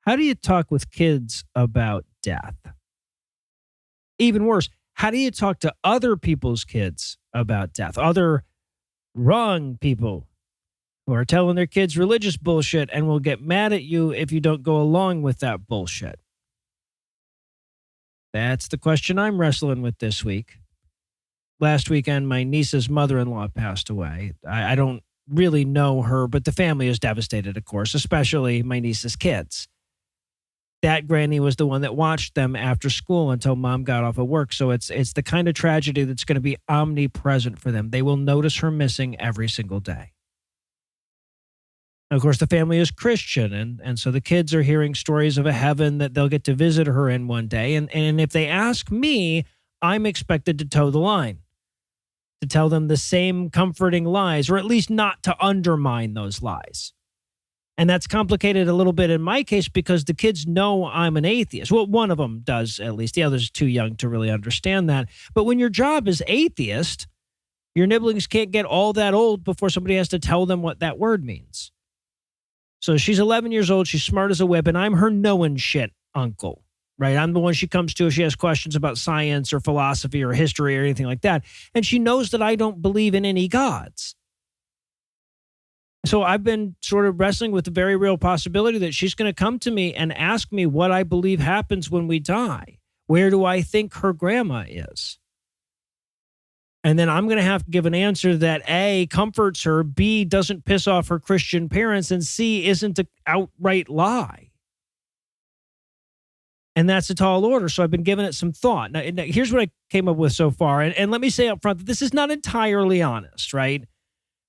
How do you talk with kids about death? Even worse, how do you talk to other people's kids about death? Other wrong people who are telling their kids religious bullshit and will get mad at you if you don't go along with that bullshit. That's the question I'm wrestling with this week. Last weekend, my niece's mother-in-law passed away. I don't really know her, but the family is devastated, of course, especially my niece's kids. That granny was the one that watched them after school until mom got off of work. So it's the kind of tragedy that's going to be omnipresent for them. They will notice her missing every single day. Of course, the family is Christian, and so the kids are hearing stories of a heaven that they'll get to visit her in one day. And if they ask me, I'm expected to toe the line, to tell them the same comforting lies, or at least not to undermine those lies. And that's complicated a little bit in my case because the kids know I'm an atheist. Well, one of them does, at least. The other's too young to really understand that. But when your job is atheist, your nibblings can't get all that old before somebody has to tell them what that word means. So she's 11 years old. She's smart as a whip, and I'm her knowing shit uncle, right? I'm the one she comes to if she has questions about science or philosophy or history or anything like that. And she knows that I don't believe in any gods. So I've been sort of wrestling with the very real possibility that she's going to come to me and ask me what I believe happens when we die. Where do I think her grandma is? And then I'm going to have to give an answer that A, comforts her, B, doesn't piss off her Christian parents, and C, isn't an outright lie. And that's a tall order. So I've been giving it some thought. Now here's what I came up with so far. And let me say up front that this is not entirely honest, right?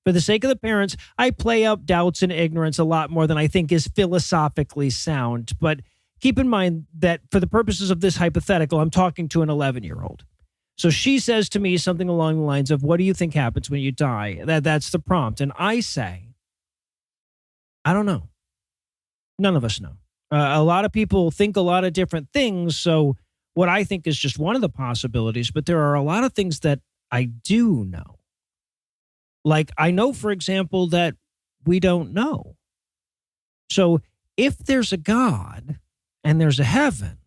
For the sake of the parents, I play up doubts and ignorance a lot more than I think is philosophically sound. But keep in mind that for the purposes of this hypothetical, I'm talking to an 11-year-old. So she says to me something along the lines of, what do you think happens when you die? That's the prompt. And I say, I don't know. None of us know. A lot of people think a lot of different things. So what I think is just one of the possibilities, but there are a lot of things that I do know. Like I know, for example, that we don't know. So if there's a God and there's a heaven,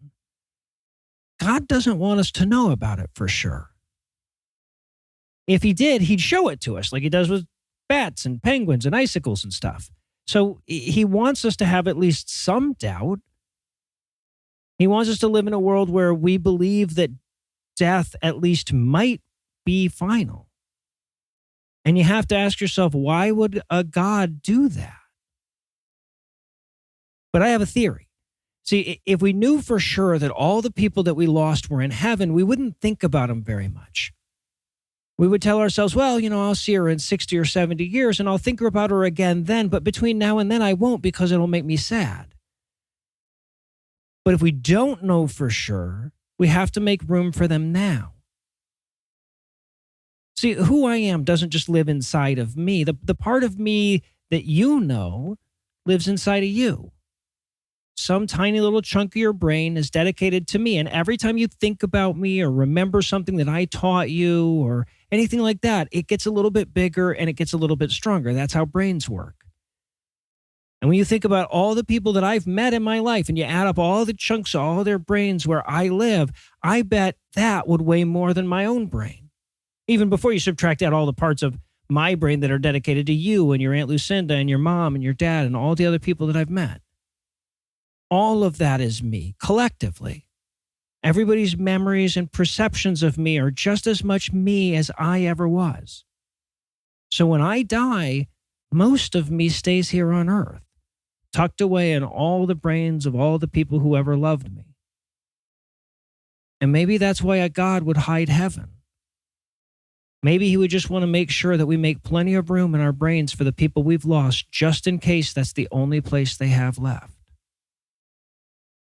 God doesn't want us to know about it for sure. If he did, he'd show it to us like he does with bats and penguins and icicles and stuff. So he wants us to have at least some doubt. He wants us to live in a world where we believe that death at least might be final. And you have to ask yourself, why would a God do that? But I have a theory. See, if we knew for sure that all the people that we lost were in heaven, we wouldn't think about them very much. We would tell ourselves, well, I'll see her in 60 or 70 years and I'll think about her again then, but between now and then I won't because it'll make me sad. But if we don't know for sure, we have to make room for them now. See, who I am doesn't just live inside of me. The part of me that you know lives inside of you. Some tiny little chunk of your brain is dedicated to me. And every time you think about me or remember something that I taught you or anything like that, it gets a little bit bigger and it gets a little bit stronger. That's how brains work. And when you think about all the people that I've met in my life and you add up all the chunks of all their brains where I live, I bet that would weigh more than my own brain. Even before you subtract out all the parts of my brain that are dedicated to you and your Aunt Lucinda and your mom and your dad and all the other people that I've met. All of that is me, collectively. Everybody's memories and perceptions of me are just as much me as I ever was. So when I die, most of me stays here on Earth, tucked away in all the brains of all the people who ever loved me. And maybe that's why a God would hide heaven. Maybe he would just want to make sure that we make plenty of room in our brains for the people we've lost, just in case that's the only place they have left.